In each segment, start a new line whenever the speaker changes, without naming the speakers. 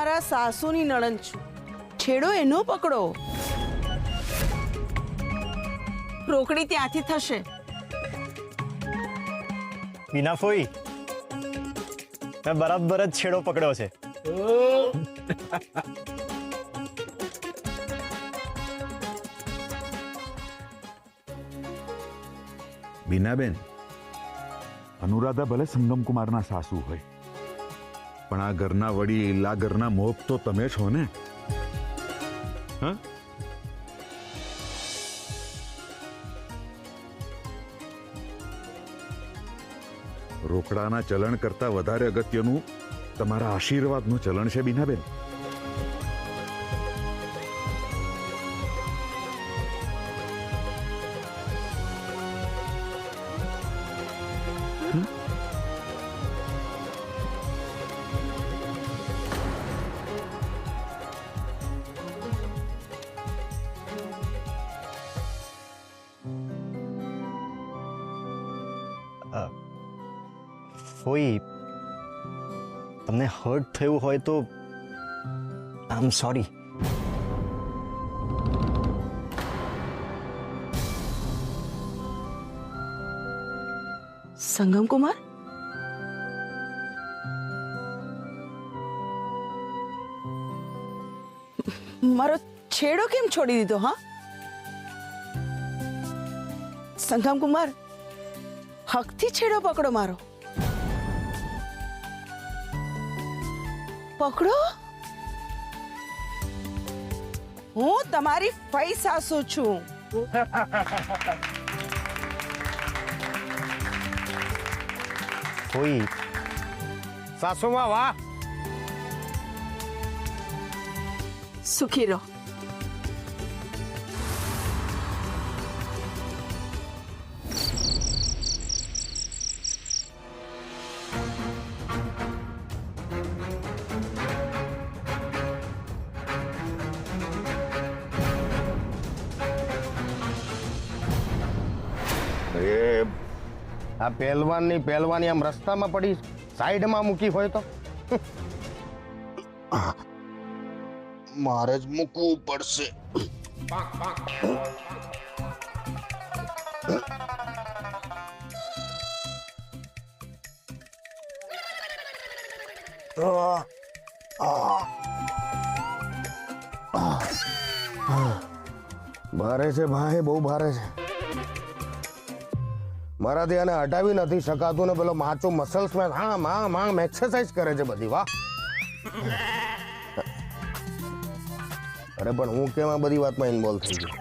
તમારા સાસુની નણંદ છું. છેડો એનો પકડો. રોકડી ત્યાંથી થશે.
મીના ફોઈ, મેં બરાબર જ છેડો પકડ્યો છે.
બીનાબેન, અનુરાધા ભલે સંગમ કુમારના સાસુ હોય, પણ આ ઘરના વડીલ, આ ઘરના મોપ તો તમે છો ને. હા, રોકડાના ચલણ કરતા વધારે અગત્યનું તમારા આશીર્વાદનું ચલણ છે બીનાબેન.
ફોઈ, તમને હર્ટ થયું હોય તો આઈ એમ સોરી.
સંગમ કુમાર, મારો છેડો કેમ છોડી દીધો? હા, સંગમ કુમાર, હકથી છેડો પકડો મારો. પકડો. હું તમારી ફઈ સાસુ છું.
ફોઈ,
સાસુમાં વાહ.
સુખી રહો.
આ પહેલવાની આમ રસ્તામાં પડી સાઈડમાં મૂકી હોય તો મારે જ મૂકવું પડશે. ભારે છે ભાઈ, બહુ ભારે છે. મારાથી આને હટાવી નથી શકાતું ને પેલો માચો મસલ્સ મેં આમ એક્સરસાઇઝ કરે છે બધી. વાહ. અરે પણ હું કેમ આ બધી વાતમાં ઇન્વોલ્વ થઈ ગયો?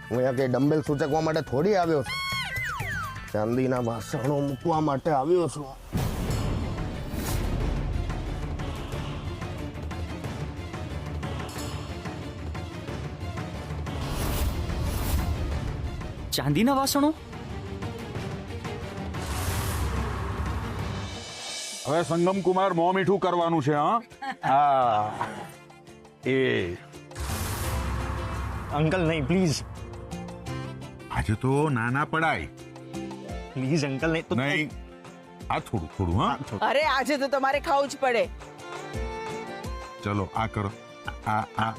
હું અહીંયા કઈ ડમ્બેલ સૂચકવા માટે થોડી આવ્યો છું. ચાંદીના વાસણો મૂકવા માટે આવ્યો છું.
ચાંદીના વાસણો?
હવે સંગમ કુમાર મોં મીઠું કરવાનું છે. હા, એ
અંકલ નહીં, પ્લીઝ
આજે તો નાના પડાય
પ્લીઝ અંકલ નહીં તો
નહીં. આ થોડું થોડું. હા,
અરે આજે તો તમારે ખાવું જ પડે.
ચલો આ કરો. આ આ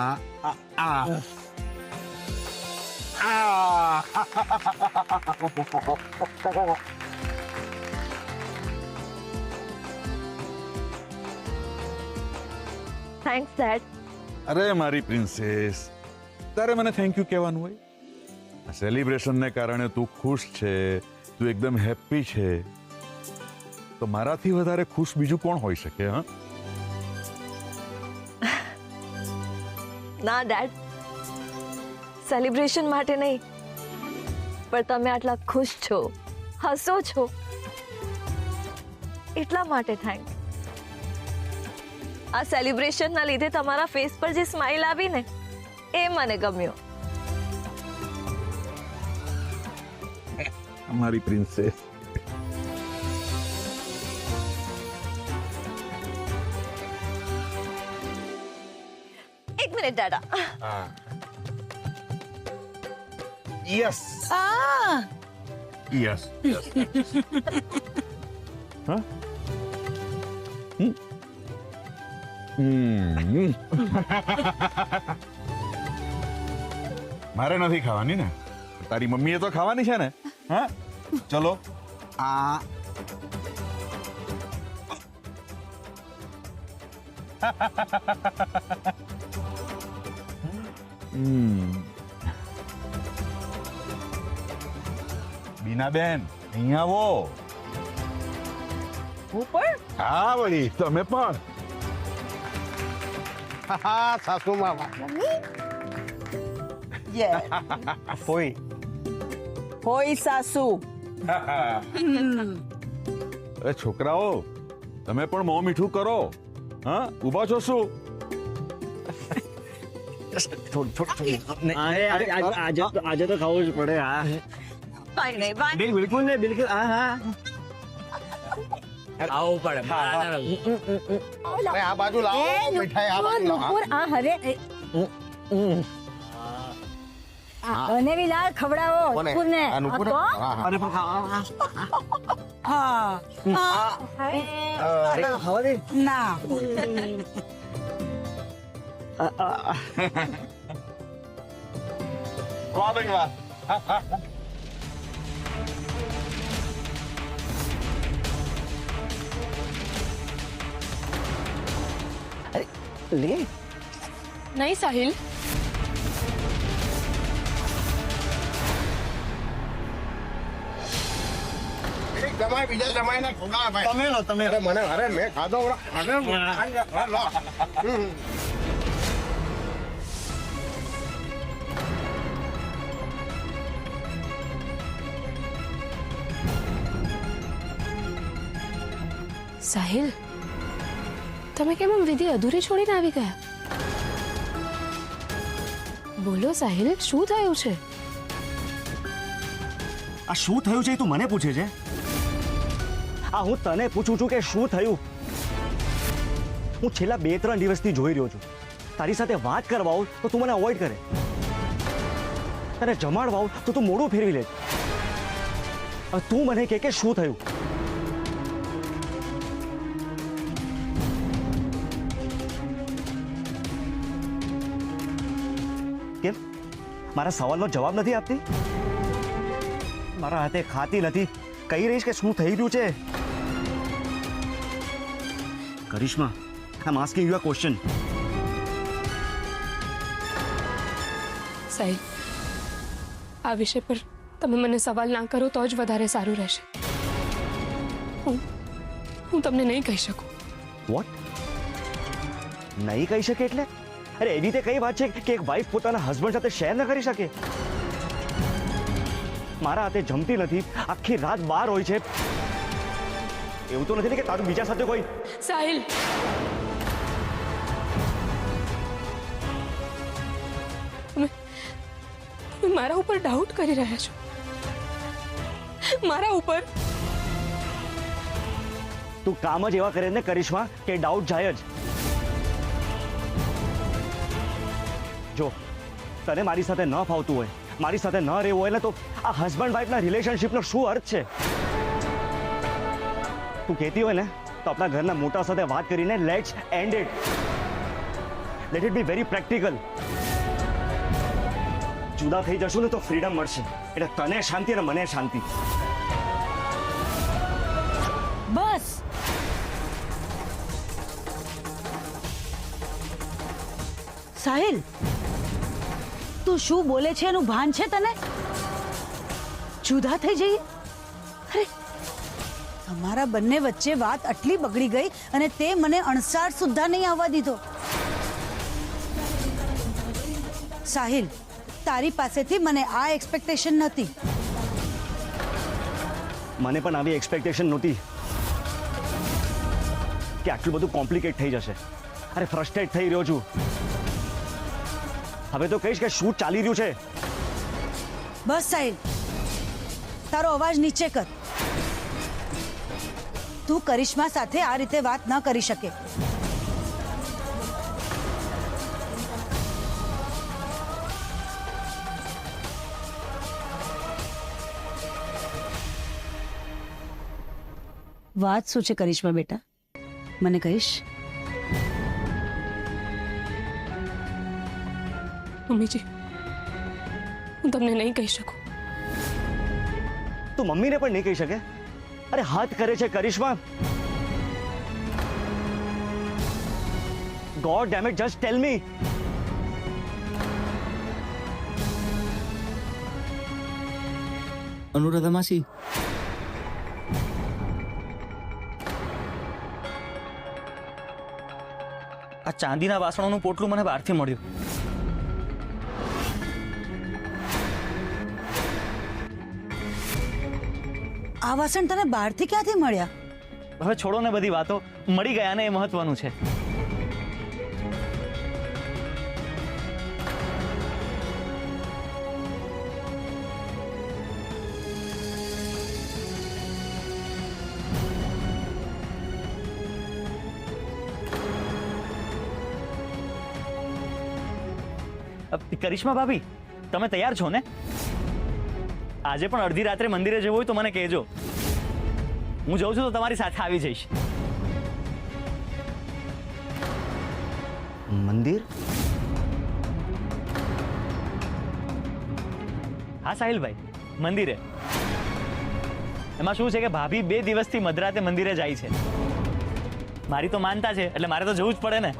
આ આ આ
થેન્ક્સ ડેડ.
અરે મારી પ્રિન્સેસ, તારે મને થેન્ક યુ કહેવાનું હોય? આ સેલિબ્રેશનને કારણે તું ખુશ છે, તું એકદમ હેપી છે, તો મારાથી વધારે ખુશ બીજું કોણ હોઈ શકે? હા,
ના ડેડ, સેલિબ્રેશન માટે નહીં, પણ તમે આટલા ખુશ છો, હસો છો, એટલા માટે થેન્ક્સ. આ સેલિબ્રેશનના લીધે તમારા ફેસ પર જે સ્માઇલ આવી ને, એ મને ગમ્યો.
મારી પ્રિન્સેસ.
એક મિનિટ દાદા.
યસ
આ
યસ યસ. હા, મારે નથી ખાવાની ને, તારી મમ્મીએ તો ખાવાની છે ને. હા ચલો.
આ
બીનાબેન અહીંયા આવો.
હું પણ
હા વળી તમે પણ.
હા સાસુમાં
કોઈ
હોય સાસુ.
અરે છોકરાઓ, તમે પણ મોં મીઠું કરો. હા ઊભા છો શું?
આજે તો ખાવું જ પડે. હા બિલકુલ ને બિલકુલ. હા હા
આવું પડે.
અરે આ બાજુ લાવો મીઠાઈ, આ બાજુ લાવો.
આ હરે અને બી લાલ ખવડાવો
કોને?
નુપુરને.
આ નુપુર?
આ તો?
હા, હા.
અરે પણ
હા
ખાવા દે.
ના
વાહ બેન વાહ.
લે
નહીં સાહિલ,
એક જમાઈ બીજા જમાઈને ખવડાવે ભાઈ.
તમે લો તમે.
અરે મને અરે મેં ખાધો અરે લો.
સાહિલ તમે કેમ આમ વિધિ અધૂરી છોડીને આવી ગયા? બોલો સાહિલ, શું થયું છે?
આ શું થયું છે એ તું મને પૂછે છે? આ હું તને પૂછું છું કે શું થયું? હું છેલ્લા 2-3 દિવસથી જોઈ રહ્યો છું. તારી સાથે વાત કરવા આવું તો તું મને અવોઇડ કરે, તને જમાડવા આવું તો તું મોઢું ફેરવી લે. હવે તું મને કે શું થયું? કેમ મારા સવાલનો જવાબ નથી આપતી? મારા હાથે ખાતી નથી, કહી રહીશ કે શું થઈ રહ્યું છે? Karishma, I am asking you a question.
Sahil, આ વિષય પર તમે મને સવાલ ના કરો તો જ વધારે સારું રહેશે. હું તમને નહીં કહી શકું.
વોટ? નહીં કહી શકે એટલે? અરે એવી તે કઈ વાત છે કે એક વાઈફ પોતાના હસબન્ડ સાથે શેર ન કરી શકે? મારા હાથે જમતી નથી, આખી રાત બહાર હોય છે. એવું તો નથી ને કે તારું બીજા સાથે કોઈ?
સાહિલ, તમે મારા ઉપર ડાઉટ કરી રહ્યા છો. મારા ઉપર
તું કામ જ એવા કરે ને કરિશ્મા કે ડાઉટ જાય જ. જો તને મારી સાથે ન ફાવતું હોય, મારી સાથે ન રહેવું હોય ને, તો આ હસબન્ડ વાઈફના રિલેશનશિપનો શું અર્થ છે? તું કહેતી હોય ને તો આપણા ઘરના મોટા સાથે વાત કરીને let's and it. Let it be very practical. જુદા થઈ જશું ને તો ફ્રીડમ મળશે, એટલે તને શાંતિ અને મને શાંતિ.
બસ સાહિલ, તું શું બોલે છે એનું ભાન છે તને? જુદા થઈ જઈએ? અરે તમારા બંને વચ્ચે વાત આટલી બગડી ગઈ અને તે મને અણસાર સુદ્ધા નહીં આવવા દીધો. સાહિલ, તારી પાસેથી મને આ એક્સપેક્ટેશન નથી.
મને પણ આવી એક્સપેક્ટેશન નહોતી કે આટલું બધું કોમ્પ્લિકેટ થઈ જશે. અરે ફ્રસ્ટ્રેટ થઈ રહ્યો છું. હવે તો કહીશ કે શું ચાલી રહ્યું છે?
બસ સાહિલ, તારો અવાજ નીચે કર. તું કરિશ્મા સાથે આ રીતે વાત ન કરી શકે. વાત શું છે કરિશ્મા બેટા? મને કહીશ?
મમ્મીજી, હું તમને નહીં કહી શકું.
તું મમ્મીને પણ નહીં કહી શકે? અરે હાથ કરે છે કરિશ્મા. ગોડ ડેમ ઇટ, જસ્ટ ટેલ મી.
અનુરાધા માસી, આ ચાંદીના વાસણોનું પોટલું મને બહારથી મળ્યું.
આ વાસણ તને બહારથી ક્યાંથી મળ્યા?
હવે છોડો ને બધી વાતો, મળી ગયા ને એ મહત્વનું છે. કરિશ્મા ભાભી, તમે તૈયાર છો ને? આજે પણ અડધી રાત્રે મંદિરે જવું હોય તો મને કહેજો. હું જઉં છું તો તમારી સાથે આવી જઈશ.
મંદિર?
હા સાહિલભાઈ, મંદિરે. એમાં શું છે કે ભાભી 2 દિવસથી મધરાતે મંદિરે જાય છે. મારી તો માનતા છે એટલે મારે તો જવું જ પડે ને.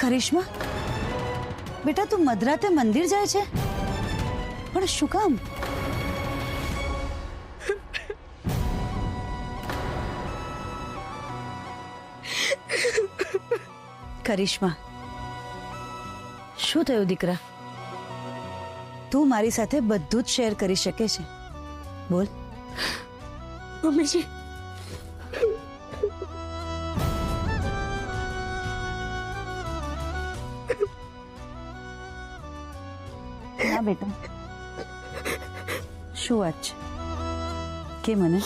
કરિશ્મા, બેટા તું મધરાતે મંદિર જાય છે? પણ શું કામ? કરિશ્મા, શું થયું દીકરા? તું મારી સાથે બધું જ શેર કરી શકે છે. બોલ.
મમ્મીજી,
ના બેટા, શું વાત છે? કે મને.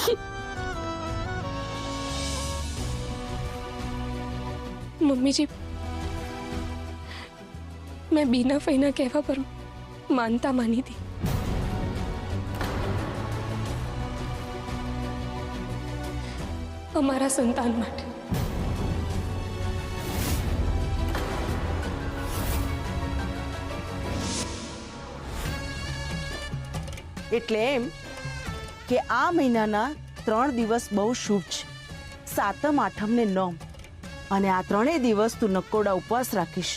મમ્મીજી, મેં બીના ફઈના કહેવા પર માનતા માની હતી. અમારા સંતાન માટે.
એટલે એમ કે આ મહિનાના 3 દિવસ બહુ શુભ છે. 7મ, 8મ ને 9મ. અને આ 3 દિવસ તું નકોડા ઉપવાસ રાખીશ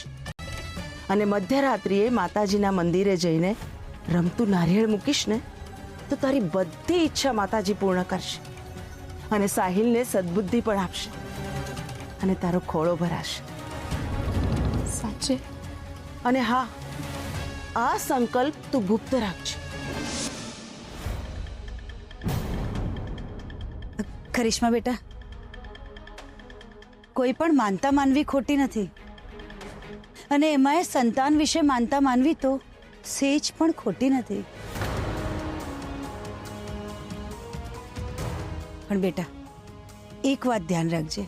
અને મધ્યરાત્રિએ માતાજીના મંદિરે જઈને રમતું નારિયેળ મૂકીશ ને તો તારી બધી ઈચ્છા માતાજી પૂર્ણ કરશે અને સાહિલને સદબુદ્ધિ પણ આપશે અને તારો ખોળો ભરાશે.
સાચે?
અને હા, આ સંકલ્પ તું ગુપ્ત રાખજે.
કરિશ્મા બેટા, કોઈ પણ માનતા માનવી ખોટી નથી, અને એમાંય સંતાન વિશે માનતા માનવી તો સેજ પણ ખોટી નથી. પણ બેટા, એક વાત ધ્યાન રાખજે,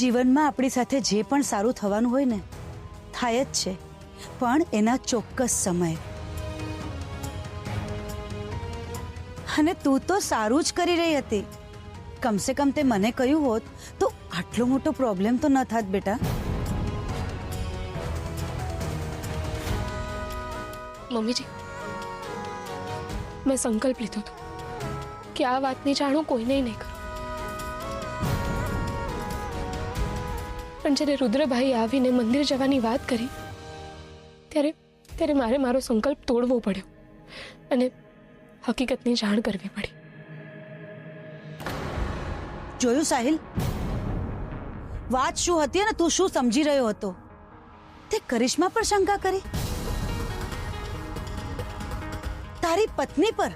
જીવનમાં આપણી સાથે જે પણ સારું થવાનું હોય ને થાય જ છે, પણ એના ચોક્કસ સમયે. અને તું તો સારું જ કરી રહી હતી. કમસે કમ તે મને કહ્યું હોત તો આટલો મોટો પ્રોબ્લેમ તો ન થાત બેટા.
મમ્મીજી, મેં સંકલ્પ લીધો હતો કે આ વાતની જાણ હું કોઈને નહીં કરું. પણ જ્યારે રુદ્રભાઈ આવીને મંદિર જવાની વાત કરી ત્યારે મારે મારો સંકલ્પ તોડવો પડ્યો અને હકીકતની જાણ કરવી પડી.
જોયું સાહિલ, વાત શું હતી અને તું શું સમજી રહ્યો હતો? તે કરિશ્મા પર શંકા કરી, તારી પત્ની પર.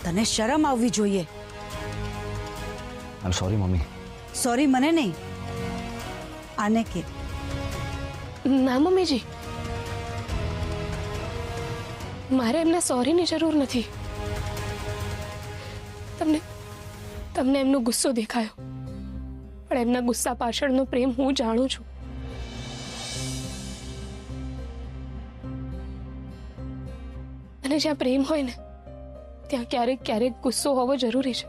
તને શરમ આવવી જોઈએ.
આઈ એમ સોરી મમ્મી.
સોરી મને નહીં, આને કે.
ના મમ્મીજી, મારે એમને સોરીની જરૂર નથી. તમને એમનો ગુસ્સો દેખાયો, પણ એમના ગુસ્સા પાછળનો પ્રેમ હું જાણું છું. અને જ્યાં પ્રેમ હોય ને ત્યાં ક્યારેક ક્યારેક ગુસ્સો હોવો જરૂરી છે.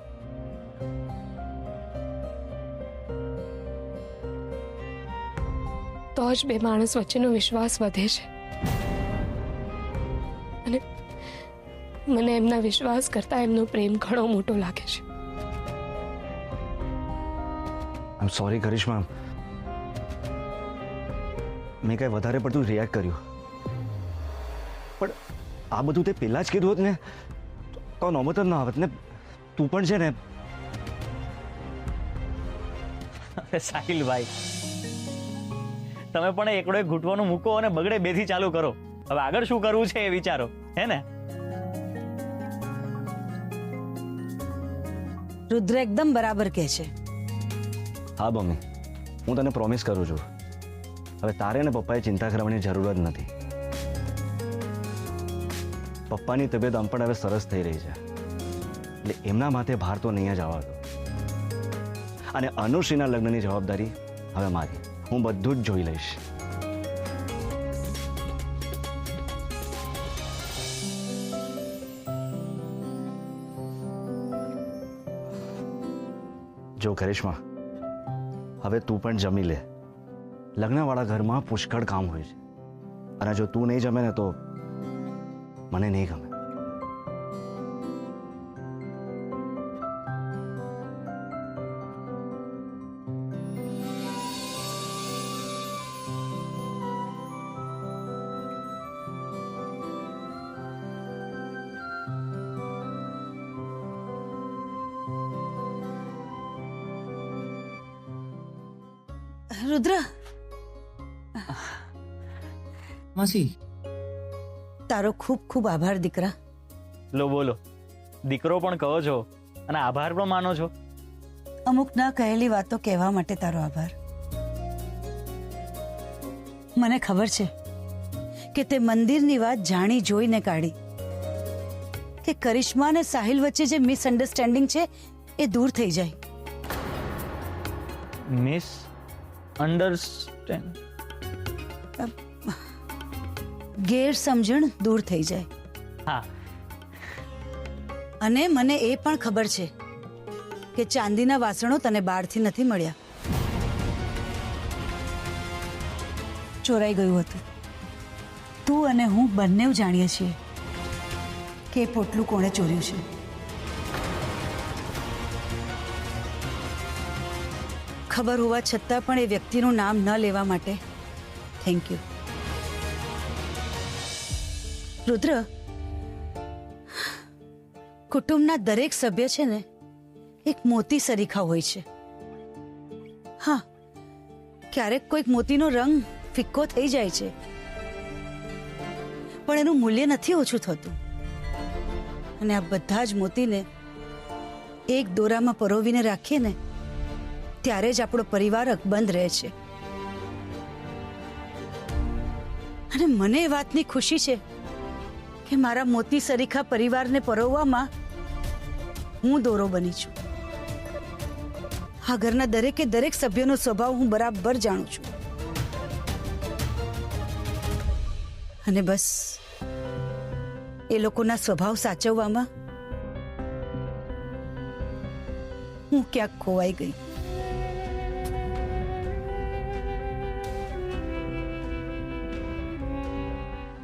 જ બે માણસ વચ્ચેનો વિશ્વાસ વધે છે. અને મને એમના વિશ્વાસ કરતા એમનો પ્રેમ ઘણો મોટો લાગે છે.
આઈ એમ સોરી કરિશ્મા, મેં કઈ વધારે પડતું રિએક્ટ કર્યું. પણ આ બધું તે પહેલા જ કીધું હોત ને તો નોબત જ ના આવત ને. તું પણ છે ને.
સાહિલભાઈ, તમે પણ એકડો એક ઘૂંટવાનું મૂકો અને બગડે બેથી ચાલુ કરો. હવે આગળ શું કરવું છે એ વિચારો, હે ને?
રુદ્ર એકદમ બરાબર કહે છે.
હા મમ્મી, હું તને પ્રોમિસ કરું છું, હવે તારે ને પપ્પાએ ચિંતા કરવાની જરૂર જ નથી. પપ્પાની તબિયત આમ પણ હવે સરસ થઈ રહી છે, એટલે એમના માથે ભાર તો નહીં જ આવતો. અને અનુશ્રીના લગ્નની જવાબદારી હવે મારી. હું બધું જ જોઈ લઈશ. જો કરિશ્મા, હવે તું પણ જમી લે. લગ્નવાળા ઘરમાં પુષ્કળ કામ હોય છે, અને જો તું નહીં જમે ને તો મને નહીં ગમે.
રુદ્ર,
માસી,
તારો ખૂબ ખૂબ આભાર દીકરા.
લો બોલો, દીકરો પણ કહો છો અને આભાર પણ માનો છો.
અમુક ના કહેલી વાતો કહેવા માટે તારો આભાર. મને ખબર છે કે તે મંદિરની વાત જાણી જોઈને કાઢી, કે કરિશ્મા અને સાહિલ વચ્ચે જે મિસઅન્ડરસ્ટેન્ડિંગ છે એ દૂર થઈ જાય.
મિસ અન્ડરસ્ટેન્ડ
ગેરસમજણ દૂર થઈ જાય.
હા,
અને મને એ પણ ખબર છે કે ચાંદીના વાસણો તને બહારથી નથી મળ્યા, ચોરાઈ ગયું હતું. તું અને હું બંને જાણીએ છીએ કે એ પોટલું કોણે ચોર્યું છે. ખબર હોવા છતાં પણ એ વ્યક્તિનું નામ ન લેવા માટે થેન્ક યુ. રુદ્ર, કુટુંબના દરેક સભ્ય છે ને એક મોતી સરીખા હોય છે. હા, ક્યારેક કોઈક મોતીનો રંગ ફિક્કો થઈ જાય છે, પણ એનું મૂલ્ય નથી ઓછું થતું. અને આ બધા જ મોતીને એક દોરામાં પરોવીને રાખીએ ને ત્યારે જ આપણો પરિવાર અકબંધ રહે છે. અને મને એ વાતની ખુશી છે કે મારા મોતી સરીખા પરિવારને પરોવવામાં હું દોરો બની છું. આ ઘરના દરેકે દરેક સભ્યનો સ્વભાવ હું બરાબર જાણું છું. અને બસ એ લોકોના સ્વભાવ સાચવવામાં હું ક્યાંક ખોવાઈ ગઈ.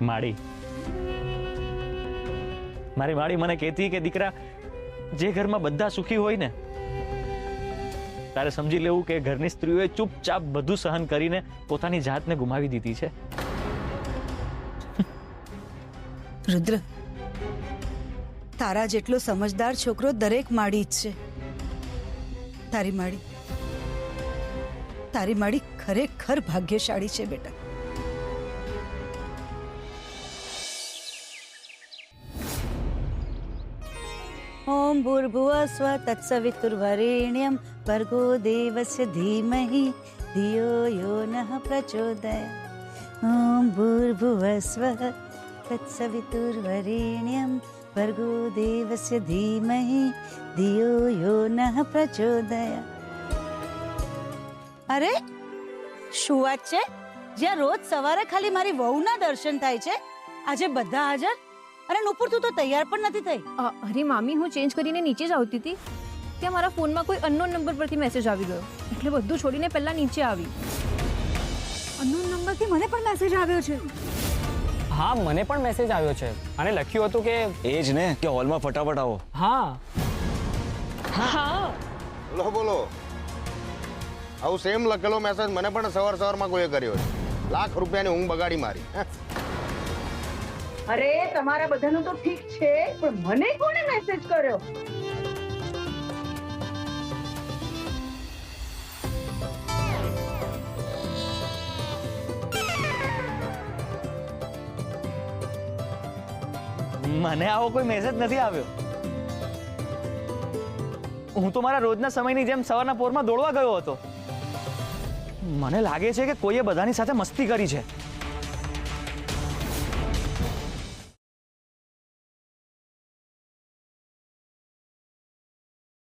માડી, મારી માડી મને કહેતી કે દીકરા, જે ઘરમાં બધા સુખી હોય ને તારે સમજી લેવું કે ઘરની સ્ત્રીઓએ ચૂપચાપ બધું સહન કરીને પોતાની જાતને ગુમાવી દીધી છે.
રુદ્ર, તારા જેટલો સમજદાર છોકરો દરેક માડી જ છે. તારી માડી ખરેખર ભાગ્યશાળી છે બેટા. ઓમ ભૂર્ભુવસ્વ તત્સવિતુર્વરેણ્યમ ભર્ગો દેવસ્ય ધીમહિ ધિયો યો નઃ પ્રચોદયાત. ઓમ ભૂર્ભુવસ્વ તત્સવિતુર્વરેણ્યમ ભર્ગો દેવસ્ય ધીમહિ ધિયો યો નઃ પ્રચોદયાત. અરે શું વાત છે? જ્યાં રોજ સવારે ખાલી મારી વહુના દર્શન થાય છે, આજે બધા હાજર. અરે નુપુર, તું તો તૈયાર પણ નથી થઈ.
અરે મામી, હું ચેન્જ કરીને નીચે જ આવતી હતી, ત્યાં મારા ફોનમાં કોઈ અનનોન નંબર પરથી મેસેજ આવી ગયો, એટલે બધું છોડીને પહેલા નીચે આવી.
અનનોન નંબરથી મને પણ મેસેજ આવ્યો છે.
હા મને પણ મેસેજ આવ્યો છે અને લખ્યું હતું કે
એ જ ને કે હોલમાં ફટાફટ આવો.
હા
બોલો બોલો, આવું સેમ લખેલો મેસેજ મને પણ સવારમાં કોઈએ કર્યો છે. લાખ રૂપિયાની ઊંઘ બગાડી મારી.
અરે તમારા બધાનું તો ઠીક છે, પણ મને કોણે મેસેજ કર્યો?
મને આવો કોઈ મેસેજ નથી આવ્યો. હું તો મારા રોજના સમયની જેમ સવારના પોરમાં દોડવા ગયો હતો. મને લાગે છે કે કોઈએ બધાની સાથે મસ્તી કરી છે.